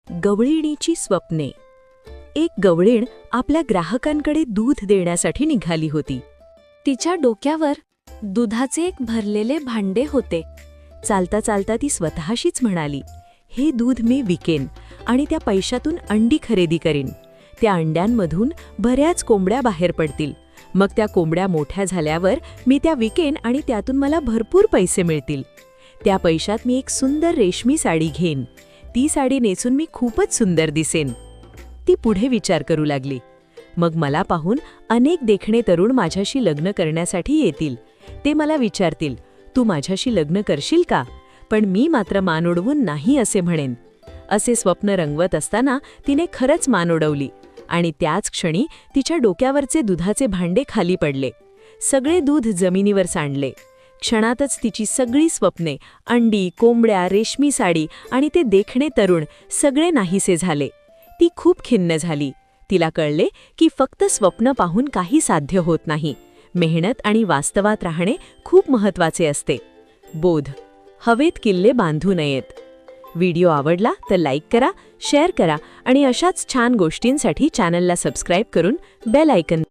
गवळीणीची स्वप्ने. एक गवळीण आपल्या ग्राहकांकडे दूध देण्यासाठी निघाली होती. तिच्या डोक्यावर दुधाचे एक भरलेले भांडे होते. चालता चालता ती स्वतःशीच म्हणाली, हे दूध मी विकेन आणि त्या पैशातून अंडी खरेदी करीन. त्या अंड्यांमधून बऱ्याच कोंबड्या बाहेर पडतील. मग त्या कोंबड्या मोठ्या झाल्यावर मी त्या विकेन आणि त्यातून मला भरपूर पैसे मिळतील. त्या पैशात मी एक सुंदर रेशमी साडी घेईन. ती साडी नेसून मी खूपच सुंदर दिसेन. ती पुढे विचार करू लागली. मग मला पाहून अनेक देखणे तरुण माझ्याशी लग्न करण्यासाठी येतील. ते मला विचारतील, तू माझ्याशी लग्न करशील का? पण मी मात्र मान उडवून नाही असे म्हणेन. असे स्वप्न रंगवत असताना तिने खरंच मान उडवली आणि त्याच क्षणी तिच्या डोक्यावरचे दुधाचे भांडे खाली पडले. सगळे दूध जमिनीवर सांडले. क्षणातच तिची सगळी स्वप्ने, अंडी, कोंबड्या, रेशमी साडी आणि ते देखणे तरुण सगळे नाहीसे झाले. ती खूप खिन्न झाली. तिला कळले की फक्त स्वप्न पाहून काही साध्य होत नाही. मेहनत आणि वास्तवात राहणे खूप महत्त्वाचे असते. बोध: हवेत किल्ले बांधू नयेत. व्हिडिओ आवडला तर लाईक करा, शेअर करा आणि अशाच छान गोष्टींसाठी चॅनलला सबस्क्राईब करून बेल आयकॉन